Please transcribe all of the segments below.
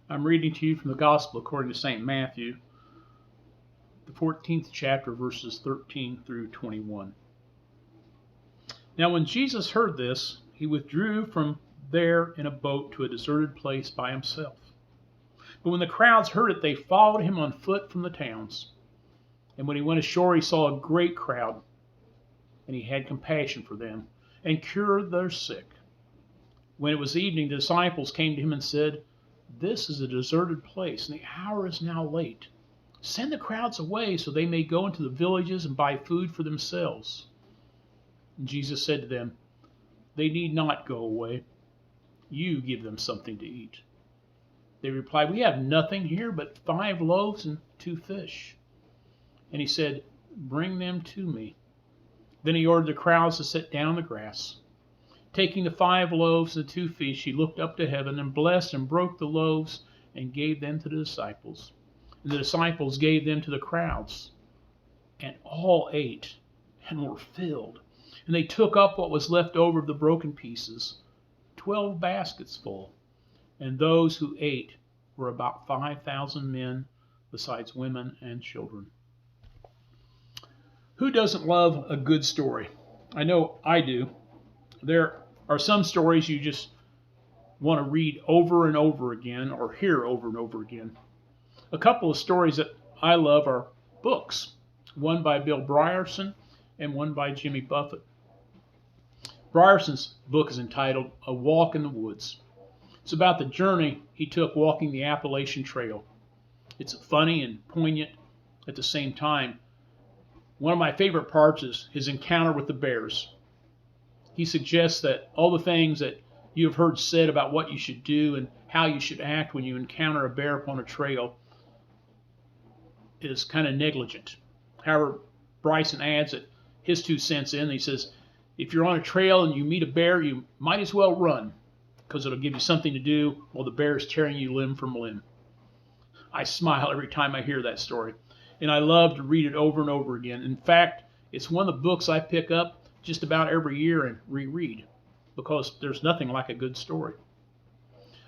I'm reading to you from the Gospel according to St. Matthew, the 14th chapter, verses 13 through 21. Now when Jesus heard this, he withdrew from there in a boat to a deserted place by himself. But when the crowds heard it, they followed him on foot from the towns. And when he went ashore, he saw a great crowd, and he had compassion for them, and cured their sick. When it was evening, the disciples came to him and said, "This is a deserted place, and the hour is now late. Send the crowds away so they may go into the villages and buy food for themselves." And Jesus said to them, "They need not go away. You give them something to eat." They replied, "We have nothing here but 5 loaves and 2 fish." And he said, "Bring them to me." Then he ordered the crowds to sit down on the grass. Taking the 5 loaves and the 2 fish, he looked up to heaven and blessed and broke the loaves and gave them to the disciples. And the disciples gave them to the crowds. And all ate and were filled. And they took up what was left over of the broken pieces, 12 baskets full. And those who ate were about 5,000 men, besides women and children. Who doesn't love a good story? I know I do. There are some stories you just want to read over and over again or hear over and over again. A couple of stories that I love are books, one by Bill Brierson and one by Jimmy Buffett. Brierson's book is entitled A Walk in the Woods. It's about the journey he took walking the Appalachian Trail. It's funny and poignant at the same time. One of my favorite parts is his encounter with the bears. He suggests that all the things that you have heard said about what you should do and how you should act when you encounter a bear upon a trail is kind of negligent. However, Bryson adds that his 2 cents in, he says, if you're on a trail and you meet a bear, you might as well run, because it'll give you something to do while the bear is tearing you limb from limb. I smile every time I hear that story, and I love to read it over and over again. In fact, it's one of the books I pick up just about every year and reread, because there's nothing like a good story.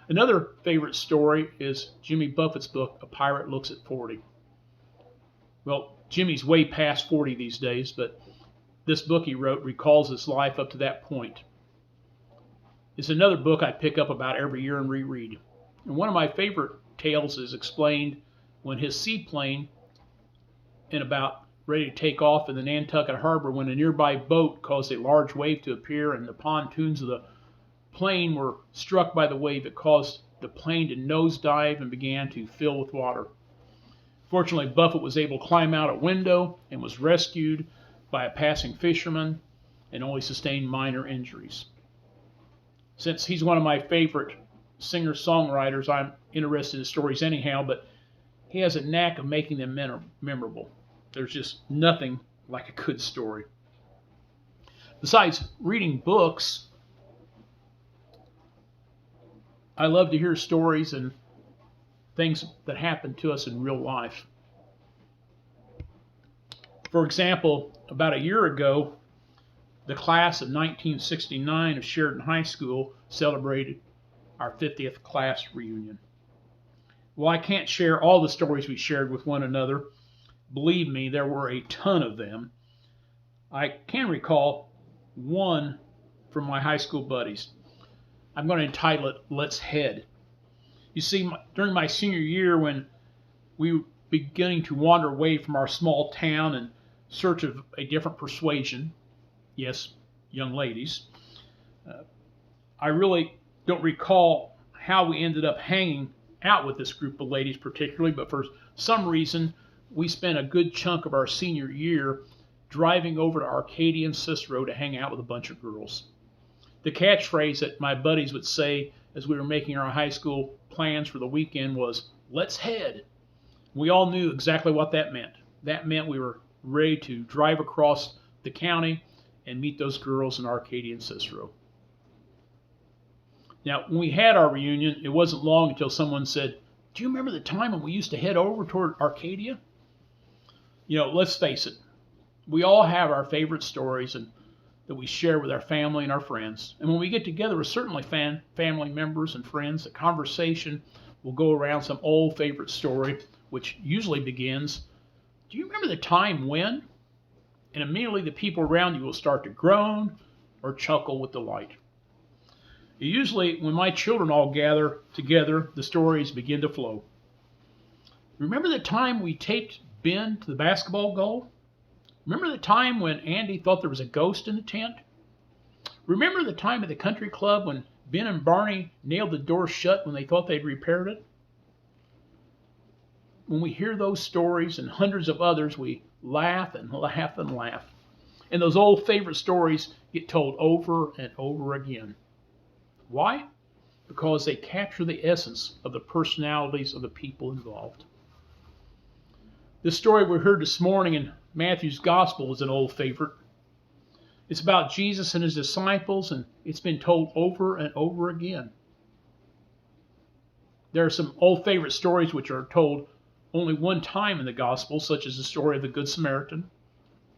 Another favorite story is Jimmy Buffett's book, A Pirate Looks at 40. Well, Jimmy's way past 40 these days, but this book he wrote recalls his life up to that point. It's another book I pick up about every year and reread. And one of my favorite tales is explained when his seaplane, in about ready to take off in the Nantucket Harbor, when a nearby boat caused a large wave to appear and the pontoons of the plane were struck by the wave. It caused the plane to nosedive and began to fill with water. Fortunately, Buffett was able to climb out a window and was rescued by a passing fisherman and only sustained minor injuries. Since he's one of my favorite singer-songwriters, I'm interested in stories anyhow, but he has a knack of making them memorable. There's just nothing like a good story. Besides reading books, I love to hear stories and things that happen to us in real life. For example, about a year ago, the class of 1969 of Sheridan High School celebrated our 50th class reunion. Well, I can't share all the stories we shared with one another. Believe me, there were a ton of them. I can recall one from my high school buddies. I'm going to entitle it, Let's Head. You see, during my senior year, when we were beginning to wander away from our small town in search of a different persuasion, yes, young ladies, I really don't recall how we ended up hanging out with this group of ladies particularly, but for some reason, we spent a good chunk of our senior year driving over to Arcadia and Cicero to hang out with a bunch of girls. The catchphrase that my buddies would say as we were making our high school plans for the weekend was, "Let's head." We all knew exactly what that meant. That meant we were ready to drive across the county and meet those girls in Arcadia and Cicero. Now, when we had our reunion, it wasn't long until someone said, "Do you remember the time when we used to head over toward Arcadia?" You know, let's face it, we all have our favorite stories, and that we share with our family and our friends. And when we get together with certainly family members and friends, the conversation will go around some old favorite story, which usually begins, "Do you remember the time when?" And immediately the people around you will start to groan or chuckle with delight. Usually, when my children all gather together, the stories begin to flow. "Remember the time we taped Ben to the basketball goal? Remember the time when Andy thought there was a ghost in the tent? Remember the time at the country club when Ben and Barney nailed the door shut when they thought they'd repaired it?" When we hear those stories and hundreds of others, we laugh and laugh and laugh. And those old favorite stories get told over and over again. Why? Because they capture the essence of the personalities of the people involved. This story we heard this morning in Matthew's Gospel is an old favorite. It's about Jesus and his disciples, and it's been told over and over again. There are some old favorite stories which are told only one time in the Gospel, such as the story of the Good Samaritan,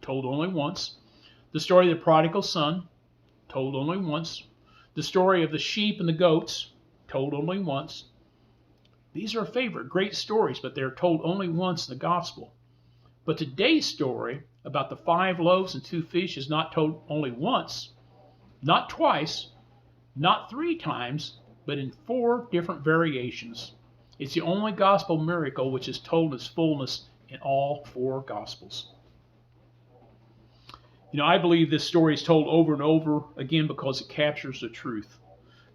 told only once. The story of the prodigal son, told only once. The story of the sheep and the goats, told only once. These are favorite, great stories, but they're told only once in the Gospel. But today's story about the 5 loaves and 2 fish is not told only once, not twice, not 3 times, but in 4 different variations. It's the only gospel miracle which is told in its fullness in all 4 Gospels. I believe this story is told over and over again because it captures the truth,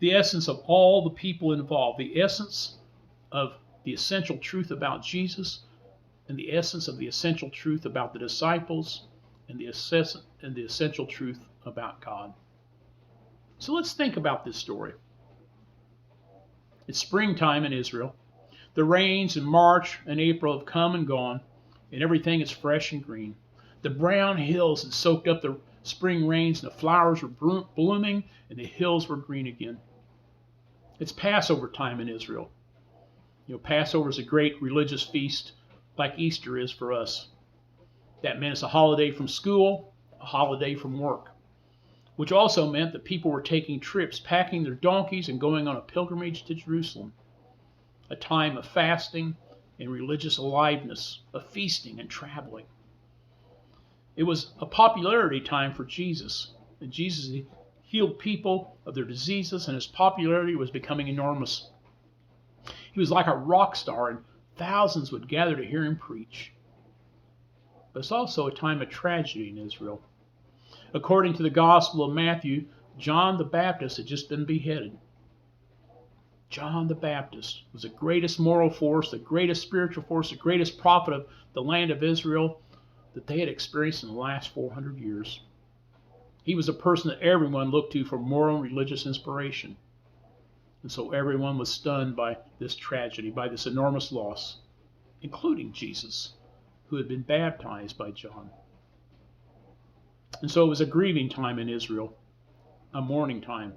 the essence of all the people involved, the essence of the essential truth about Jesus, and the essence of the essential truth about the disciples, and the essential truth about God. So let's think about this story. It's springtime in Israel. The rains in March and April have come and gone, and everything is fresh and green. The brown hills had soaked up the spring rains, and the flowers were blooming, and the hills were green again. It's Passover time in Israel. Passover is a great religious feast like Easter is for us. That meant it's a holiday from school, a holiday from work, which also meant that people were taking trips, packing their donkeys, and going on a pilgrimage to Jerusalem. A time of fasting and religious aliveness, of feasting and traveling. It was a popularity time for Jesus, and Jesus healed people of their diseases, and his popularity was becoming enormous. He was like a rock star, and thousands would gather to hear him preach. But it's also a time of tragedy in Israel. According to the Gospel of Matthew, John the Baptist had just been beheaded. John the Baptist was the greatest moral force, the greatest spiritual force, the greatest prophet of the land of Israel that they had experienced in the last 400 years. He was a person that everyone looked to for moral and religious inspiration. And so everyone was stunned by this tragedy, by this enormous loss, including Jesus, who had been baptized by John. And so it was a grieving time in Israel, a mourning time.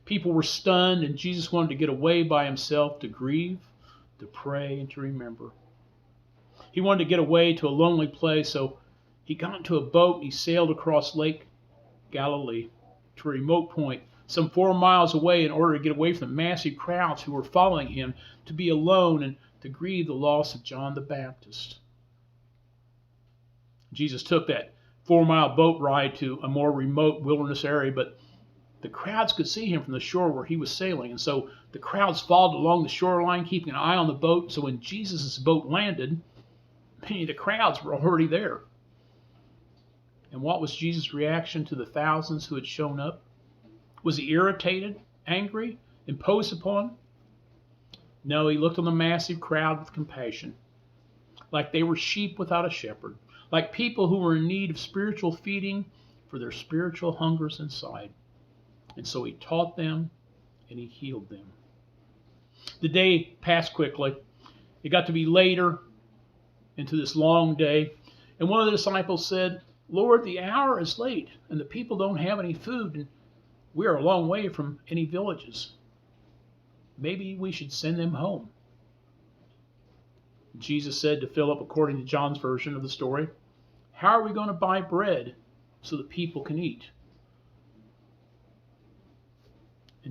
People were stunned, and Jesus wanted to get away by himself to grieve, to pray, and to remember. He wanted to get away to a lonely place, so he got into a boat and he sailed across Lake Galilee to a remote point some 4 miles away in order to get away from the massive crowds who were following him, to be alone and to grieve the loss of John the Baptist. Jesus took that 4-mile boat ride to a more remote wilderness area, but the crowds could see him from the shore where he was sailing, and so the crowds followed along the shoreline, keeping an eye on the boat. So when Jesus' boat landed, many of the crowds were already there. And what was Jesus' reaction to the thousands who had shown up? Was he irritated, angry, imposed upon? No, he looked on the massive crowd with compassion, like they were sheep without a shepherd, like people who were in need of spiritual feeding for their spiritual hungers inside. And so he taught them and he healed them. The day passed quickly. It got to be later into this long day, and one of the disciples said, "Lord, the hour is late, and the people don't have any food, and we are a long way from any villages. Maybe we should send them home." Jesus said to Philip, according to John's version of the story, "How are we going to buy bread so that people can eat?"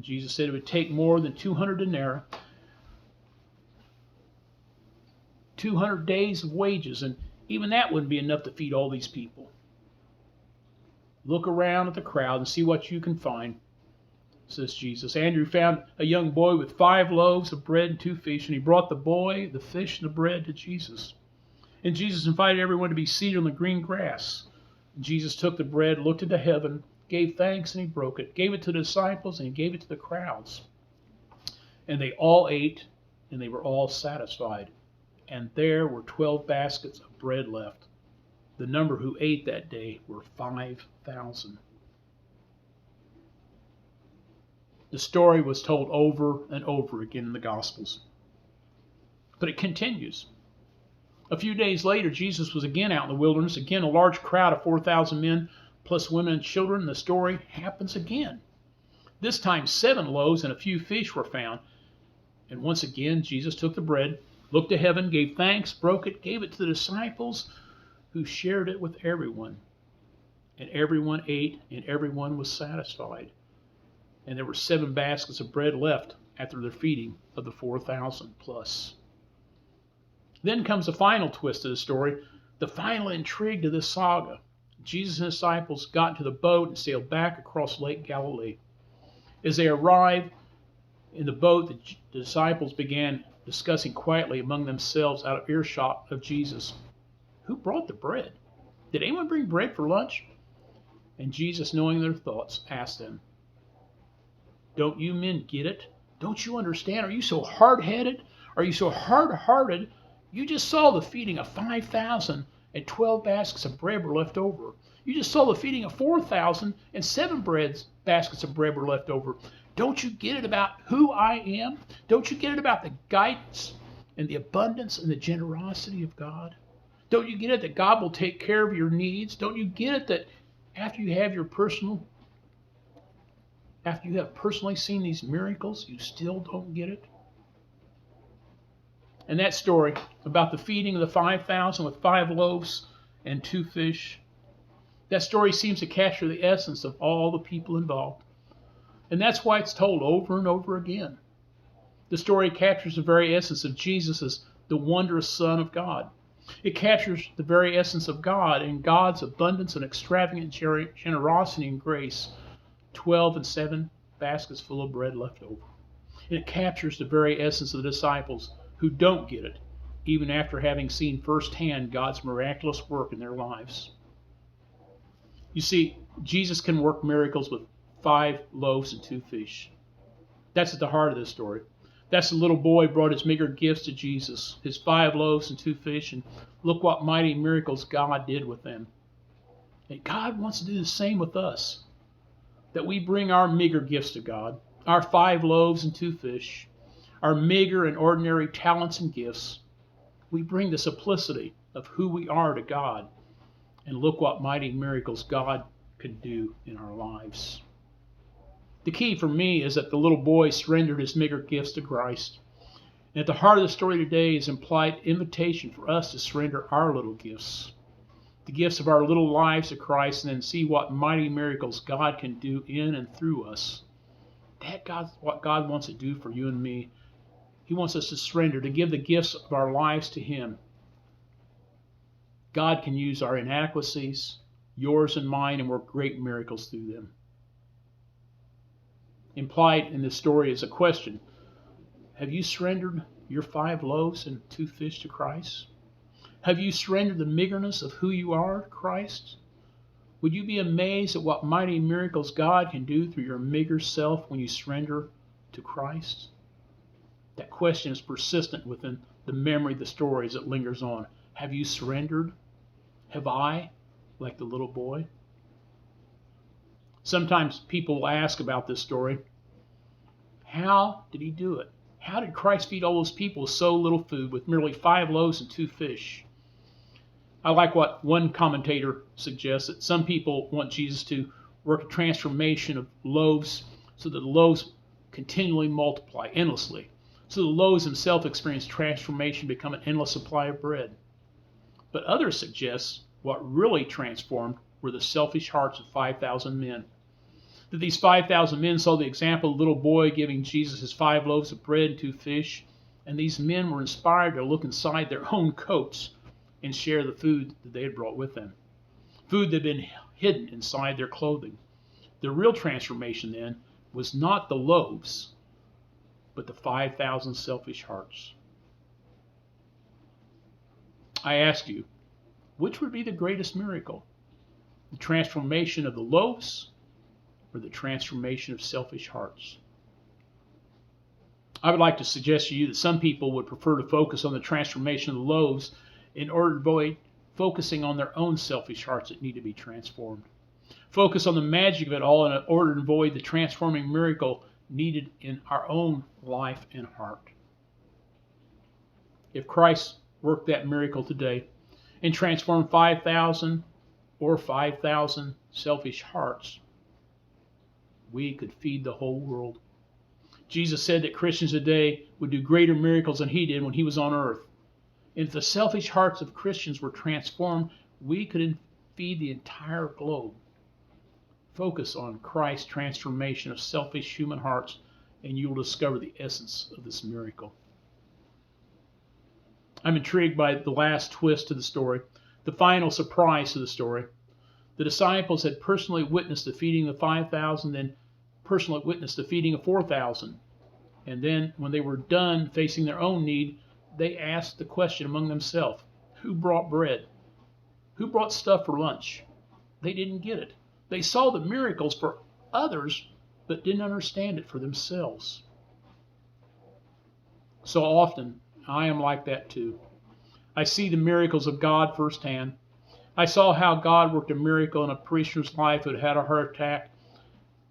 And Jesus said it would take more than 200 denarii, 200 days of wages, and even that wouldn't be enough to feed all these people. Look around at the crowd and see what you can find, says Jesus. Andrew found a young boy with 5 loaves of bread and 2 fish, and he brought the boy, the fish, and the bread to Jesus. And Jesus invited everyone to be seated on the green grass. And Jesus took the bread, looked into heaven, gave thanks, and he broke it, gave it to the disciples, and he gave it to the crowds. And they all ate, and they were all satisfied. And there were 12 baskets of bread left. The number who ate that day were 5,000. The story was told over and over again in the Gospels. But it continues. A few days later, Jesus was again out in the wilderness. Again, a large crowd of 4,000 men, plus women and children. The story happens again. This time, 7 loaves and a few fish were found. And once again, Jesus took the bread, looked to heaven, gave thanks, broke it, gave it to the disciples, who shared it with everyone. And everyone ate, and everyone was satisfied. And there were 7 baskets of bread left after their feeding of the 4,000 plus. Then comes the final twist of the story, the final intrigue to this saga. Jesus and his disciples got into the boat and sailed back across Lake Galilee. As they arrived in the boat, the disciples began discussing quietly among themselves out of earshot of Jesus. Who brought the bread? Did anyone bring bread for lunch? And Jesus, knowing their thoughts, asked them, don't you men get it? Don't you understand? Are you so hard-headed? Are you so hard-hearted? You just saw the feeding of 5,000 and 12 baskets of bread were left over. You just saw the feeding of 4,000 and 7 baskets of bread were left over. Don't you get it about who I am? Don't you get it about the guidance and the abundance and the generosity of God? Don't you get it that God will take care of your needs? Don't you get it that after you have personally seen these miracles, you still don't get it? And that story about the feeding of the 5,000 with 5 loaves and 2 fish, that story seems to capture the essence of all the people involved. And that's why it's told over and over again. The story captures the very essence of Jesus as the wondrous Son of God. It captures the very essence of God and God's abundance and extravagant generosity and grace. 12 and 7 baskets full of bread left over. And it captures the very essence of the disciples who don't get it, even after having seen firsthand God's miraculous work in their lives. You see, Jesus can work miracles with 5 loaves and 2 fish. That's at the heart of this story. That's the little boy brought his meager gifts to Jesus, his 5 loaves and 2 fish, and look what mighty miracles God did with them. And God wants to do the same with us, that we bring our meager gifts to God, our 5 loaves and 2 fish, our meager and ordinary talents and gifts. We bring the simplicity of who we are to God, and look what mighty miracles God can do in our lives. The key for me is that the little boy surrendered his meager gifts to Christ. And at the heart of the story today is implied invitation for us to surrender our little gifts, the gifts of our little lives to Christ, and then see what mighty miracles God can do in and through us. That's what God wants to do for you and me. He wants us to surrender, to give the gifts of our lives to Him. God can use our inadequacies, yours and mine, and work great miracles through them. Implied in this story is a question. Have you surrendered your 5 loaves and 2 fish to Christ? Have you surrendered the meagerness of who you are to Christ? Would you be amazed at what mighty miracles God can do through your meager self when you surrender to Christ? That question is persistent within the memory of the story as it lingers on. Have you surrendered? Have I, like the little boy? Sometimes people will ask about this story. How did He do it? How did Christ feed all those people with so little food, with merely 5 loaves and 2 fish? I like what one commentator suggests, that some people want Jesus to work a transformation of loaves so that the loaves continually multiply endlessly, so the loaves themselves experience transformation, become an endless supply of bread. But others suggest what really transformed were the selfish hearts of 5,000 men. That these 5,000 men saw the example of the little boy giving Jesus his 5 loaves of bread and 2 fish, and these men were inspired to look inside their own coats and share the food that they had brought with them. Food that had been hidden inside their clothing. The real transformation then was not the loaves, but the 5,000 selfish hearts. I ask you, which would be the greatest miracle? The transformation of the loaves or the transformation of selfish hearts? I would like to suggest to you that some people would prefer to focus on the transformation of the loaves in order to avoid focusing on their own selfish hearts that need to be transformed. Focus on the magic of it all in order to avoid the transforming miracle needed in our own life and heart. If Christ worked that miracle today and transformed 5,000 or 5,000 selfish hearts, we could feed the whole world. Jesus said that Christians today would do greater miracles than he did when he was on earth. And if the selfish hearts of Christians were transformed, we could feed the entire globe. Focus on Christ's transformation of selfish human hearts, and you will discover the essence of this miracle. I'm intrigued by the last twist to the story, the final surprise to the story. The disciples had personally witnessed the feeding of 5,000, then personally witnessed the feeding of 4,000. And then, when they were done facing their own need, they asked the question among themselves, who brought bread? Who brought stuff for lunch? They didn't get it. They saw the miracles for others, but didn't understand it for themselves. So often, I am like that too. I see the miracles of God firsthand. I saw how God worked a miracle in a parishioner's life who had had a heart attack.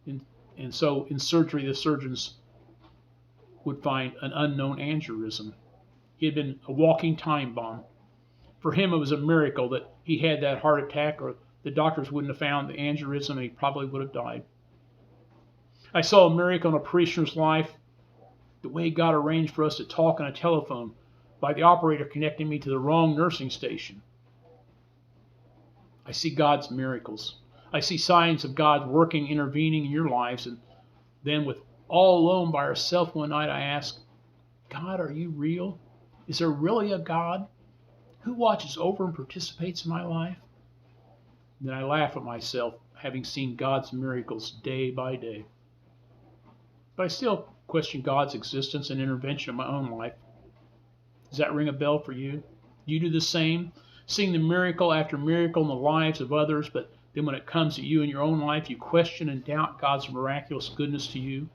And so in surgery, the surgeons would find an unknown aneurysm. He had been a walking time bomb. For him, it was a miracle that he had that heart attack, or the doctors wouldn't have found the aneurysm and he probably would have died. I saw a miracle in a parishioner's life, the way God arranged for us to talk on a telephone by the operator connecting me to the wrong nursing station. I see God's miracles. I see signs of God working, intervening in your lives. And then with all alone by ourselves one night, I ask, God, are you real? Is there really a God who watches over and participates in my life? Then I laugh at myself, having seen God's miracles day by day. But I still question God's existence and intervention in my own life. Does that ring a bell for you? You do the same, seeing the miracle after miracle in the lives of others, but then when it comes to you in your own life, you question and doubt God's miraculous goodness to you.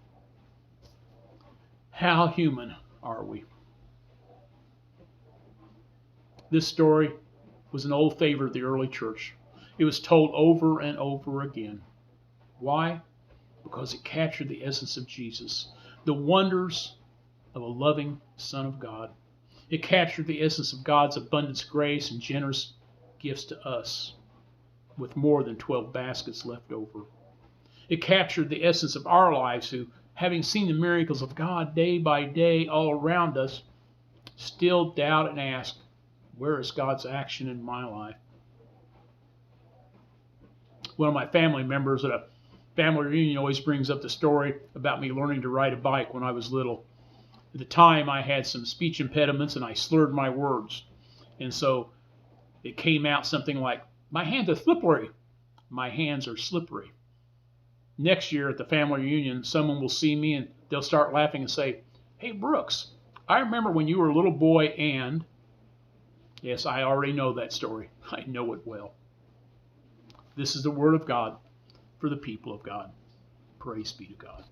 How human are we? This story was an old favorite of the early church. It was told over and over again. Why? Because it captured the essence of Jesus, the wonders of a loving Son of God. It captured the essence of God's abundant grace and generous gifts to us, with more than 12 baskets left over. It captured the essence of our lives who, having seen the miracles of God day by day all around us, still doubt and ask, where is God's action in my life? One of my family members at a family reunion always brings up the story about me learning to ride a bike when I was little. At the time, I had some speech impediments and I slurred my words. And so it came out something like, my hands are slippery. My hands are slippery. Next year at the family reunion, someone will see me and they'll start laughing and say, hey, Brooks, I remember when you were a little boy and... Yes, I already know that story. I know it well. This is the word of God for the people of God. Praise be to God.